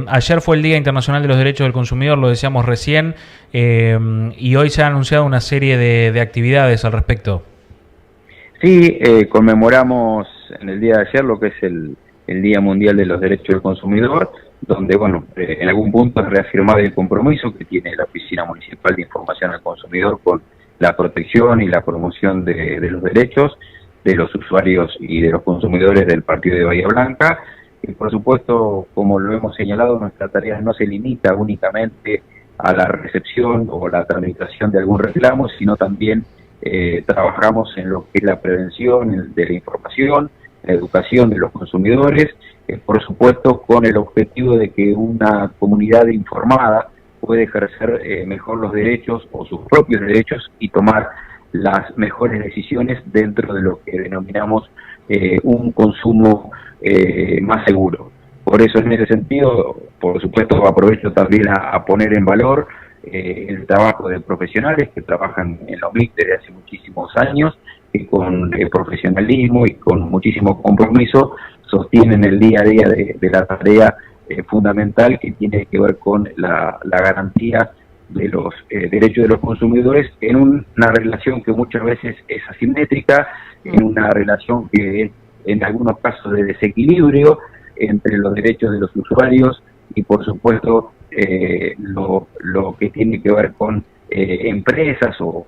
Ayer fue el Día Internacional de los Derechos del Consumidor, lo decíamos recién, y hoy se ha anunciado una serie de actividades al respecto. Sí, conmemoramos en el día de ayer lo que es el Día Mundial de los Derechos del Consumidor, donde, bueno, en algún punto es reafirmar el compromiso que tiene la Oficina Municipal de Información al Consumidor con la protección y la promoción de los derechos de los usuarios y de los consumidores del partido de Bahía Blanca. Y por supuesto, como lo hemos señalado, nuestra tarea no se limita únicamente a la recepción o la tramitación de algún reclamo, sino también trabajamos en lo que es la prevención de la información, la educación de los consumidores, por supuesto con el objetivo de que una comunidad informada puede ejercer mejor los derechos o sus propios derechos y tomar las mejores decisiones dentro de lo que denominamos un consumo más seguro. Por eso, en ese sentido, por supuesto, aprovecho también a poner en valor el trabajo de profesionales que trabajan en la OMIC desde hace muchísimos años, que con profesionalismo y con muchísimo compromiso sostienen el día a día de la tarea fundamental que tiene que ver con la garantía de los derechos de los consumidores en una relación que muchas veces es asimétrica, en una relación que es en algunos casos de desequilibrio entre los derechos de los usuarios y por supuesto lo que tiene que ver con empresas o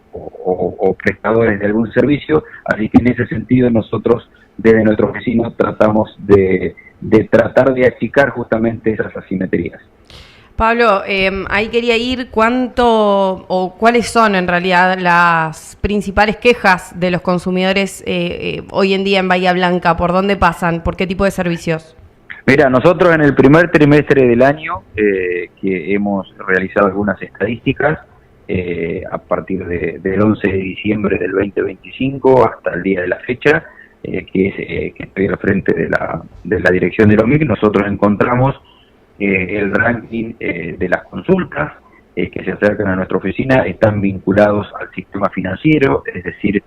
prestadores de algún servicio. Así que en ese sentido nosotros desde nuestra oficina tratamos de tratar de achicar justamente esas asimetrías. Pablo, ahí quería ir cuáles son en realidad las principales quejas de los consumidores hoy en día en Bahía Blanca, por dónde pasan, por qué tipo de servicios. Mira, nosotros en el primer trimestre del año, que hemos realizado algunas estadísticas, a partir del 11 de diciembre del 2025 hasta el día de la fecha, que estoy al frente de la dirección de la OMIC, nosotros encontramos el ranking de las consultas que se acercan a nuestra oficina están vinculados al sistema financiero, es decir,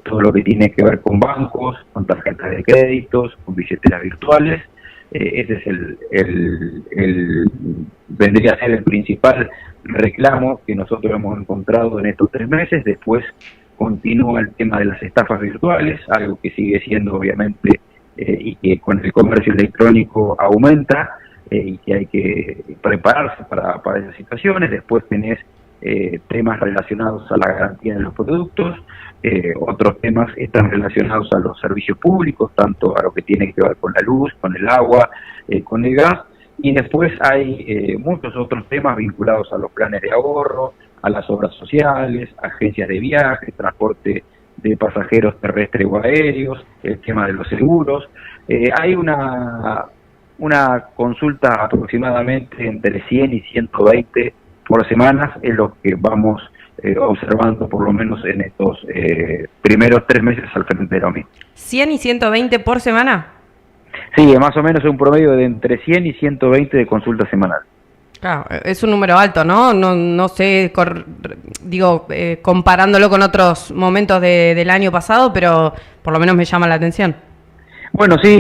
todo lo que tiene que ver con bancos, con tarjetas de créditos, con billeteras virtuales. Ese es vendría a ser el principal reclamo que nosotros hemos encontrado en estos 3 meses. Después continúa el tema de las estafas virtuales, algo que sigue siendo obviamente y que con el comercio electrónico aumenta y que hay que prepararse para esas situaciones. Después tenés temas relacionados a la garantía de los productos, otros temas están relacionados a los servicios públicos, tanto a lo que tiene que ver con la luz, con el agua, con el gas, y después hay muchos otros temas vinculados a los planes de ahorro, a las obras sociales, agencias de viaje, transporte de pasajeros terrestres o aéreos, el tema de los seguros. Hay una consulta aproximadamente entre 100 y 120 por semana, es lo que vamos observando por lo menos en estos primeros 3 meses al frente de la OMI. ¿100 y 120 por semana? Sí, más o menos es un promedio de entre 100 y 120 de consultas semanales. Claro, es un número alto, ¿no? No sé, comparándolo con otros momentos del año pasado, pero por lo menos me llama la atención. Bueno, sí,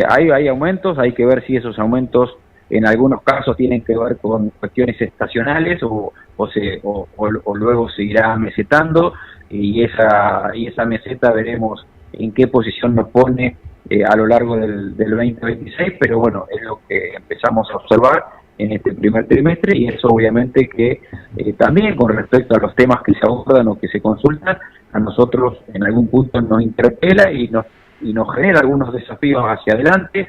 hay aumentos, hay que ver si esos aumentos en algunos casos tienen que ver con cuestiones estacionales o luego se irá mesetando y esa meseta veremos en qué posición nos pone a lo largo del 2026, pero bueno, es lo que empezamos a observar en este primer trimestre y eso obviamente que también con respecto a los temas que se abordan o que se consultan, a nosotros en algún punto nos interpela y nos genera algunos desafíos hacia adelante.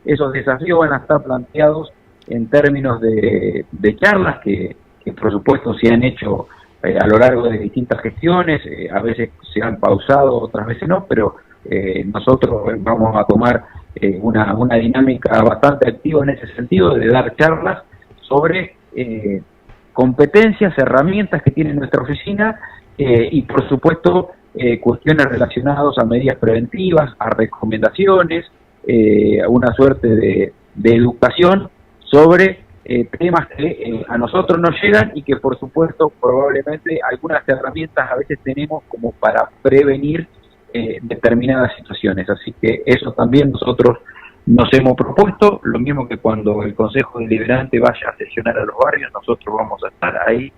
Esos desafíos van a estar planteados en términos de charlas que por supuesto se han hecho a lo largo de distintas gestiones, a veces se han pausado, otras veces no, pero nosotros vamos a tomar una dinámica bastante activa en ese sentido de dar charlas sobre competencias, herramientas que tiene nuestra oficina y por supuesto cuestiones relacionadas a medidas preventivas, a recomendaciones, a una suerte de educación sobre temas que a nosotros nos llegan y que por supuesto probablemente algunas herramientas a veces tenemos como para prevenir determinadas situaciones. Así que eso también nosotros nos hemos propuesto, lo mismo que cuando el Consejo Deliberante vaya a sesionar a los barrios, nosotros vamos a estar ahí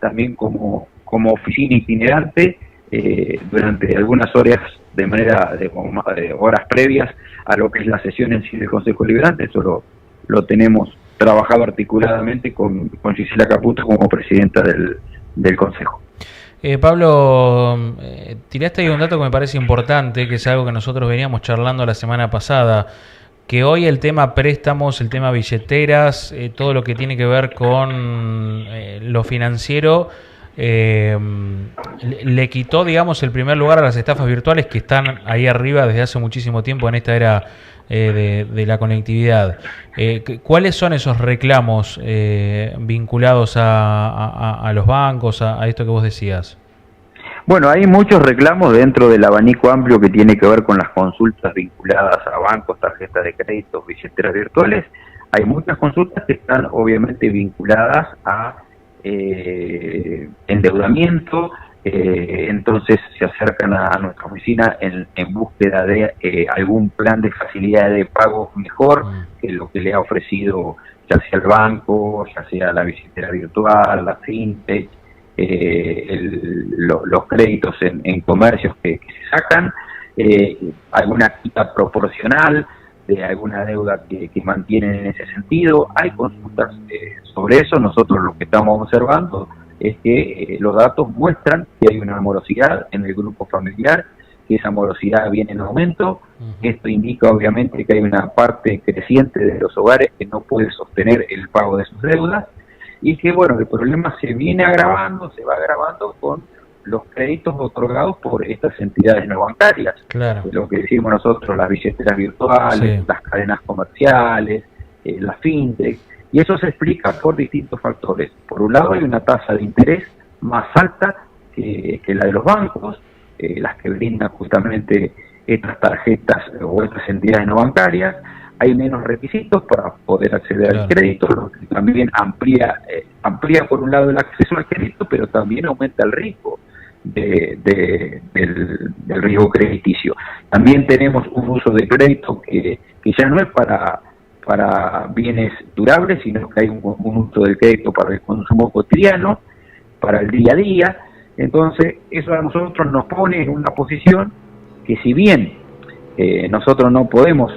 también como oficina itinerante durante algunas horas de manera de horas previas a lo que es la sesión en sí del Consejo Deliberante. Eso lo tenemos trabajado articuladamente con Gisela Caputo como presidenta del Consejo. Pablo, tiraste ahí un dato que me parece importante, que es algo que nosotros veníamos charlando la semana pasada, que hoy el tema préstamos, el tema billeteras, todo lo que tiene que ver con lo financiero, le quitó, digamos, el primer lugar a las estafas virtuales que están ahí arriba desde hace muchísimo tiempo en esta era de la conectividad. ¿Cuáles son esos reclamos vinculados a los bancos, a esto que vos decías? Bueno, hay muchos reclamos dentro del abanico amplio que tiene que ver con las consultas vinculadas a bancos, tarjetas de crédito, billeteras virtuales. Hay muchas consultas que están obviamente vinculadas a endeudamiento, entonces se acercan a nuestra oficina en búsqueda de algún plan de facilidad de pago mejor que lo que le ha ofrecido ya sea el banco, ya sea la billetera virtual, la fintech, los créditos en comercios que se sacan, alguna quita proporcional de alguna deuda que mantienen en ese sentido. Hay consultas sobre eso. Nosotros lo que estamos observando es que los datos muestran que hay una morosidad en el grupo familiar, que esa morosidad viene en aumento. Esto indica obviamente que hay una parte creciente de los hogares que no puede sostener el pago de sus deudas, y que bueno, el problema se viene agravando, se va agravando con los créditos otorgados por estas entidades no bancarias. Claro. Lo que decimos nosotros, las billeteras virtuales, sí, las cadenas comerciales, la fintech, y eso se explica por distintos factores. Por un lado hay una tasa de interés más alta que la de los bancos, las que brindan justamente estas tarjetas o estas entidades no bancarias. Hay menos requisitos para poder acceder al crédito, lo que también amplía por un lado el acceso al crédito, pero también aumenta el riesgo del riesgo crediticio. También tenemos un uso de crédito que ya no es para bienes durables, sino que hay un uso del crédito para el consumo cotidiano, para el día a día. Entonces eso a nosotros nos pone en una posición que, si bien nosotros no podemos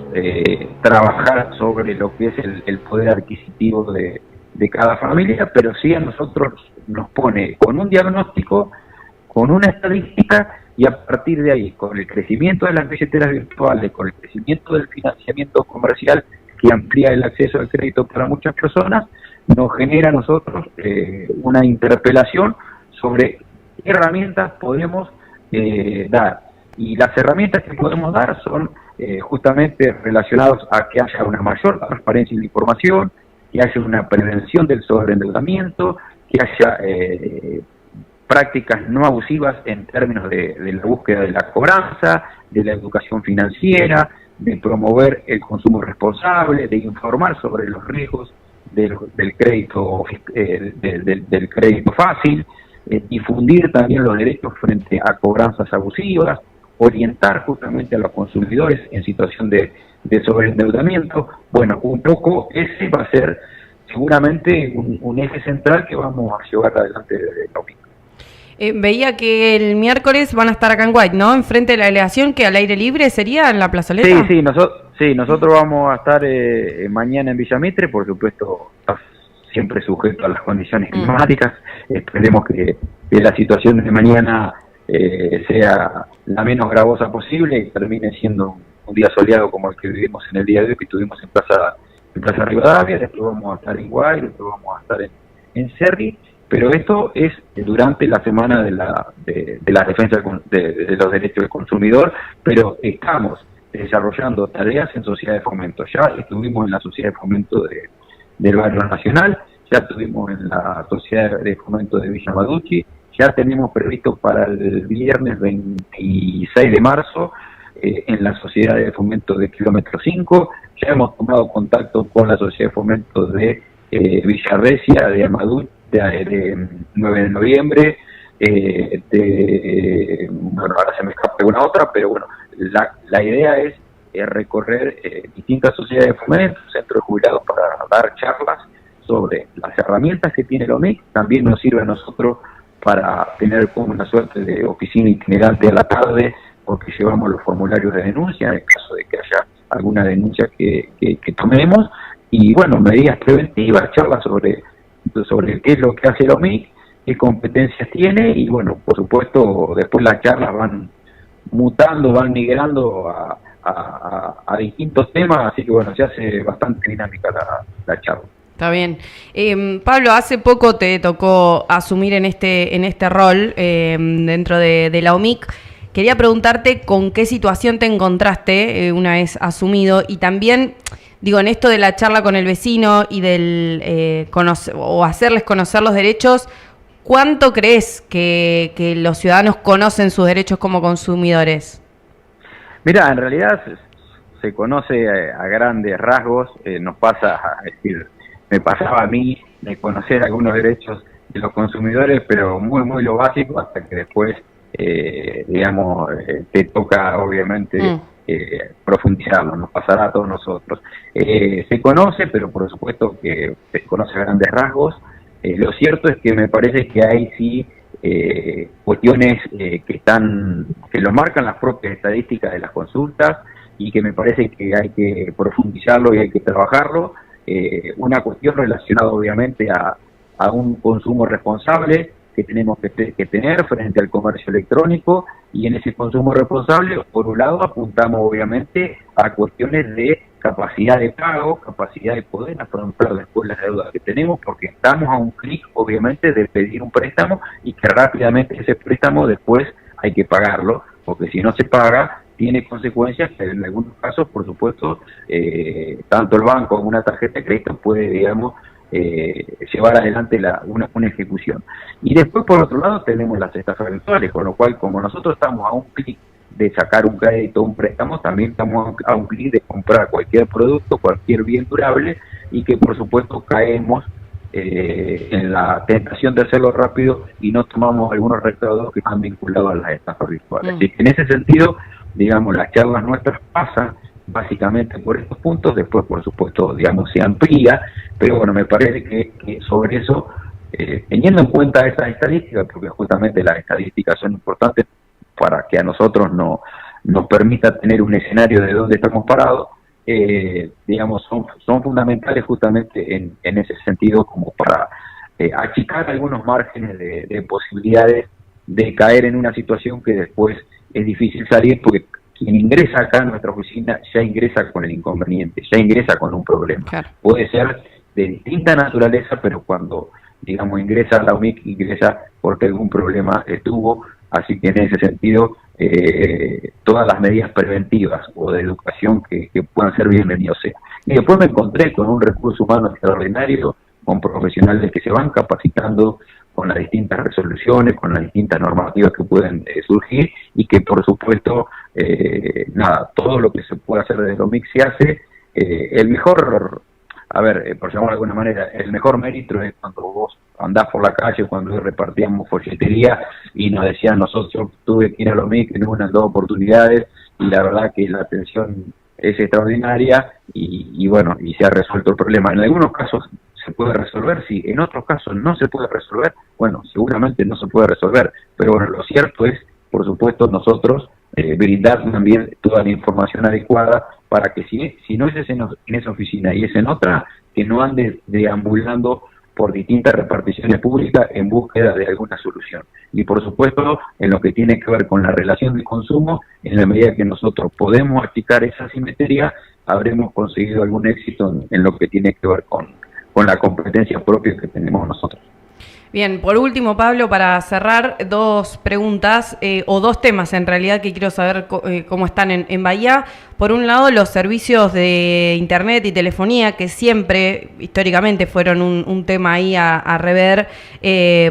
trabajar sobre lo que es el poder adquisitivo de cada familia, pero sí a nosotros nos pone con un diagnóstico, con una estadística, y a partir de ahí, con el crecimiento de las billeteras virtuales, con el crecimiento del financiamiento comercial que amplía el acceso al crédito para muchas personas, nos genera a nosotros una interpelación sobre qué herramientas podemos dar. Y las herramientas que podemos dar son justamente relacionadas a que haya una mayor transparencia en la información, que haya una prevención del sobreendeudamiento, que haya prácticas no abusivas en términos de la búsqueda de la cobranza, de la educación financiera, de promover el consumo responsable, de informar sobre los riesgos del crédito del crédito fácil, difundir también los derechos frente a cobranzas abusivas, orientar justamente a los consumidores en situación de sobreendeudamiento. Bueno, un poco ese va a ser seguramente un eje central que vamos a llevar adelante desde el domingo. Veía que el miércoles van a estar acá en White, ¿no? Enfrente de la delegación, que al aire libre sería en la plazoleta. Sí, nosotros vamos a estar mañana en Villa Mitre, por supuesto, está siempre sujeto a las condiciones climáticas. Esperemos que la situación de mañana sea la menos gravosa posible y termine siendo un día soleado como el que vivimos en el día de hoy, que tuvimos en Plaza Rivadavia. Después vamos a estar en Guay, después vamos a estar en Cerri, pero esto es durante la semana de la defensa de los derechos del consumidor, pero estamos desarrollando tareas en Sociedad de Fomento. Ya estuvimos en la Sociedad de Fomento del Barrio Nacional, ya estuvimos en la Sociedad de Fomento de Villa Maduchi, ya tenemos previsto para el viernes 26 de marzo en la Sociedad de Fomento de Kilómetro 5, ya hemos tomado contacto con la Sociedad de Fomento de Villarrecia, de Amaduchi, de 9 de noviembre, bueno, ahora se me escapa una otra, pero bueno, la idea es recorrer distintas sociedades de fomento, centros de jubilados, para dar charlas sobre las herramientas que tiene el OMIC. También nos sirve a nosotros para tener como una suerte de oficina itinerante a la tarde, porque llevamos los formularios de denuncia en el caso de que haya alguna denuncia que tomemos, y bueno, medidas preventivas, charlas sobre qué es lo que hace el OMIC, qué competencias tiene, y bueno, por supuesto, después las charlas van mutando, van migrando a distintos temas, así que bueno, se hace bastante dinámica la charla. Está bien. Pablo, hace poco te tocó asumir en este rol dentro de la OMIC. Quería preguntarte con qué situación te encontraste una vez asumido, y también, digo, en esto de la charla con el vecino y del hacerles conocer los derechos, ¿cuánto crees que los ciudadanos conocen sus derechos como consumidores? Mira, en realidad se conoce a grandes rasgos. Nos pasa, es decir, me pasaba a mí de conocer algunos derechos de los consumidores, pero muy lo básico, hasta que después, te toca obviamente profundizarlo. Nos pasará a todos nosotros. Se conoce, pero por supuesto que se conoce a grandes rasgos. Lo cierto es que me parece que hay sí cuestiones que lo marcan las propias estadísticas de las consultas, y que me parece que hay que profundizarlo y hay que trabajarlo. Una cuestión relacionada obviamente a un consumo responsable que tenemos que tener frente al comercio electrónico, y en ese consumo responsable, por un lado, apuntamos obviamente a cuestiones de capacidad de pago, capacidad de poder afrontar después las deudas que tenemos, porque estamos a un clic obviamente de pedir un préstamo, y que rápidamente ese préstamo después hay que pagarlo, porque si no se paga tiene consecuencias que en algunos casos, por supuesto, tanto el banco como una tarjeta de crédito puede, digamos, llevar adelante una ejecución. Y después, por otro lado, tenemos las estafas virtuales, con lo cual, como nosotros estamos a un clic de sacar un crédito, un préstamo, también estamos a un clic de comprar cualquier producto, cualquier bien durable, y que por supuesto caemos en la tentación de hacerlo rápido y no tomamos algunos recaudos que están vinculados a las estafas virtuales. Así que en ese sentido, digamos, las charlas nuestras pasan básicamente por estos puntos. Después, por supuesto, digamos, se amplía, pero bueno, me parece que sobre eso, teniendo en cuenta esas estadísticas, porque justamente las estadísticas son importantes para que a nosotros nos permita tener un escenario de dónde estamos parados, digamos, son fundamentales justamente en ese sentido, como para achicar algunos márgenes de posibilidades de caer en una situación que después es difícil salir, porque quien ingresa acá a nuestra oficina ya ingresa con el inconveniente, ya ingresa con un problema. Claro. Puede ser de distinta naturaleza, pero cuando, digamos, ingresa a la UMIC, ingresa porque algún problema tuvo. Así que en ese sentido, todas las medidas preventivas o de educación que puedan ser bienvenidos sean. Y después me encontré con un recurso humano extraordinario, con profesionales que se van capacitando con las distintas resoluciones, con las distintas normativas que pueden surgir, y que por supuesto, todo lo que se puede hacer desde los OMIC se hace. El mejor, por llamarlo de alguna manera, el mejor mérito es cuando vos andás por la calle, cuando repartíamos folletería y nos decían, nosotros tuve que ir a los OMIC en una, en 2 oportunidades, y la verdad que la atención es extraordinaria, y bueno, y se ha resuelto el problema. En algunos casos se puede resolver, sí, en otros casos no se puede resolver, bueno, seguramente no se puede resolver, pero bueno, lo cierto es, por supuesto, nosotros brindar también toda la información adecuada para que si no es en esa oficina y es en otra, que no ande deambulando por distintas reparticiones públicas en búsqueda de alguna solución. Y por supuesto, en lo que tiene que ver con la relación de consumo, en la medida que nosotros podemos achicar esa asimetría, habremos conseguido algún éxito en lo que tiene que ver con la competencia propia que tenemos nosotros. Bien, por último, Pablo, para cerrar, 2 preguntas, o 2 temas en realidad que quiero saber cómo están en Bahía. Por un lado, los servicios de internet y telefonía, que siempre, históricamente, fueron un tema ahí a rever,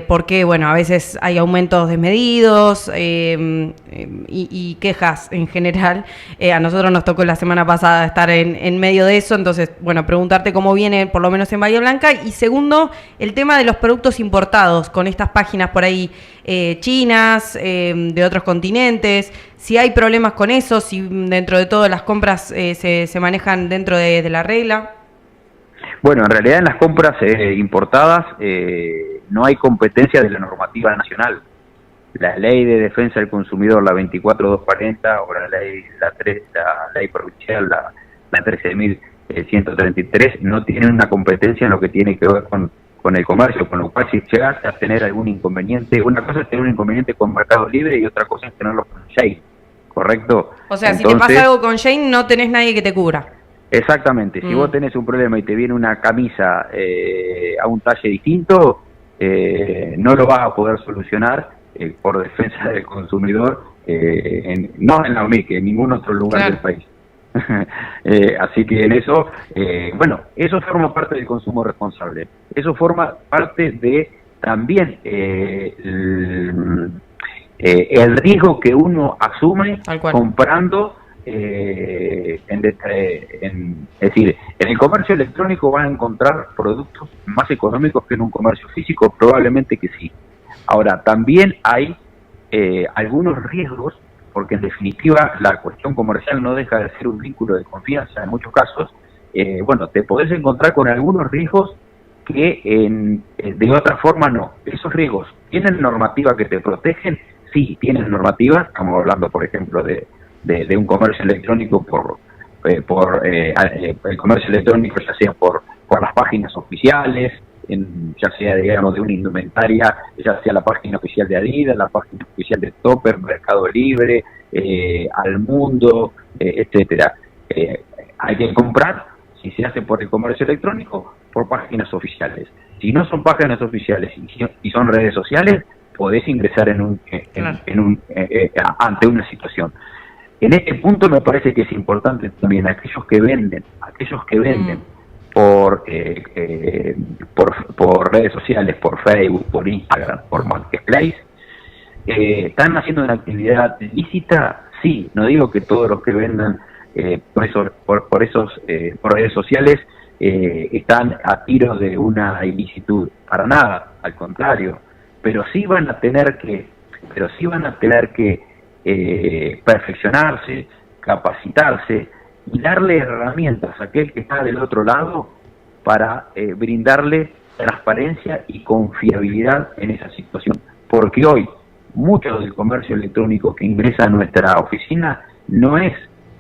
porque, bueno, a veces hay aumentos desmedidos y quejas en general. A nosotros nos tocó la semana pasada estar en medio de eso, entonces, bueno, preguntarte cómo viene, por lo menos en Bahía Blanca. Y segundo, el tema de los productos importados. importados con estas páginas por ahí chinas, de otros continentes, si hay problemas con eso, si dentro de todo las compras se manejan dentro de la regla. Bueno, en realidad en las compras importadas no hay competencia de la normativa nacional. La ley de defensa del consumidor, la 24240, o la ley provincial, la 13.133, no tienen una competencia en lo que tiene que ver con el comercio, con lo cual si llegas a tener algún inconveniente, una cosa es tener un inconveniente con Mercado Libre y otra cosa es tenerlo con Shein, ¿correcto? O sea, entonces, si te pasa algo con Shein, no tenés nadie que te cubra. Exactamente, si vos tenés un problema y te viene una camisa a un talle distinto, no lo vas a poder solucionar por defensa del consumidor, no en la UNIC, en ningún otro lugar del país. Así que en eso, bueno, eso forma parte del consumo responsable. Eso forma parte de también el riesgo que uno asume comprando. Es decir, en el comercio electrónico van a encontrar productos más económicos que en un comercio físico, probablemente que sí. Ahora, también hay algunos riesgos, porque en definitiva la cuestión comercial no deja de ser un vínculo de confianza en muchos casos. Bueno, te podés encontrar con algunos riesgos que de otra forma no. Esos riesgos, ¿tienen normativa que te protegen? Sí, tienen normativa. Estamos hablando, por ejemplo, de un comercio electrónico por el comercio electrónico, ya sea por las páginas oficiales, ya sea, digamos, de una indumentaria, ya sea la página oficial de Adidas, la página oficial de Topper, Mercado Libre, Al Mundo, etcétera. Hay que comprar, si se hace por el comercio electrónico, por páginas oficiales. Si no son páginas oficiales y son redes sociales, podés ingresar ante una situación. En este punto me parece que es importante también aquellos que venden por redes sociales, por Facebook, por Instagram, por Marketplace, ¿están haciendo una actividad ilícita? Sí, no digo que todos los que vendan por redes sociales están a tiro de una ilicitud, para nada, al contrario, pero sí van a tener que perfeccionarse, capacitarse y darle herramientas a aquel que está del otro lado para brindarle transparencia y confiabilidad en esa situación. Porque hoy, mucho del comercio electrónico que ingresa a nuestra oficina no es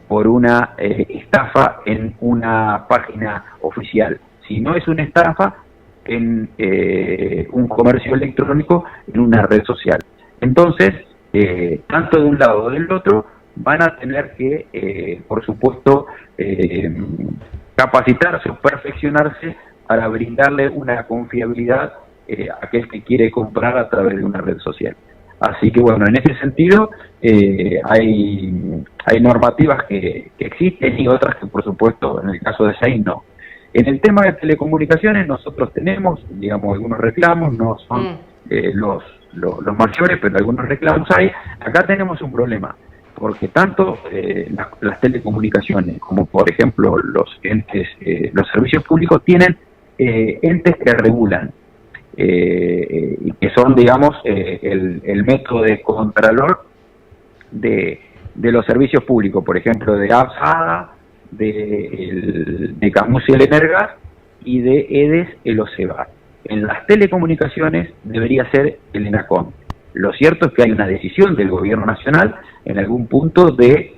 por una estafa en una página oficial, sino es una estafa en un comercio electrónico en una red social. Entonces, tanto de un lado o del otro, van a tener que, por supuesto, capacitarse o perfeccionarse para brindarle una confiabilidad a aquel que quiere comprar a través de una red social. Así que bueno, en ese sentido hay normativas que existen y otras que, por supuesto, en el caso de Shein no. En el tema de telecomunicaciones nosotros tenemos, digamos, algunos reclamos, no son los mayores, pero algunos reclamos hay. Acá tenemos un problema, porque tanto las telecomunicaciones como, por ejemplo, los entes, los servicios públicos tienen entes que regulan, y que son, digamos, el método de contralor de los servicios públicos, por ejemplo, de ABSADA, de Camus el Energas y de EDES el OCEBA. En las telecomunicaciones debería ser el ENACOM. Lo cierto es que hay una decisión del gobierno nacional en algún punto de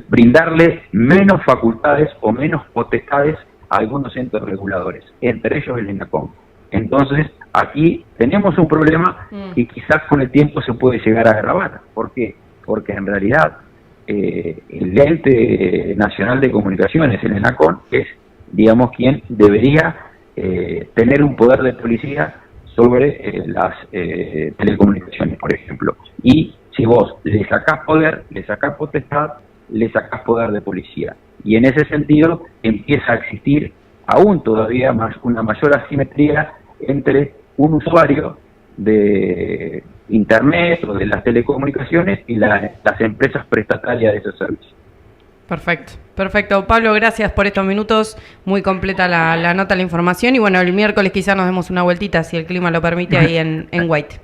brindarle menos facultades o menos potestades a algunos entes reguladores, entre ellos el ENACOM. Entonces, aquí tenemos un problema y quizás con el tiempo se puede llegar a agravar. ¿Por qué? Porque en realidad el ente nacional de comunicaciones, el ENACOM, es, digamos, quien debería tener un poder de policía sobre las telecomunicaciones, por ejemplo. Y si vos le sacás poder, le sacás potestad, le sacás poder de policía. Y en ese sentido empieza a existir aún todavía más una mayor asimetría entre un usuario de Internet o de las telecomunicaciones y las empresas prestatarias de esos servicios. Perfecto. Perfecto. Pablo, gracias por estos minutos. Muy completa la nota, la información. Y bueno, el miércoles quizás nos demos una vueltita, si el clima lo permite, ahí en White.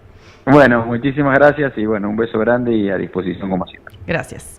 Bueno, muchísimas gracias y bueno, un beso grande y a disposición como siempre. Gracias.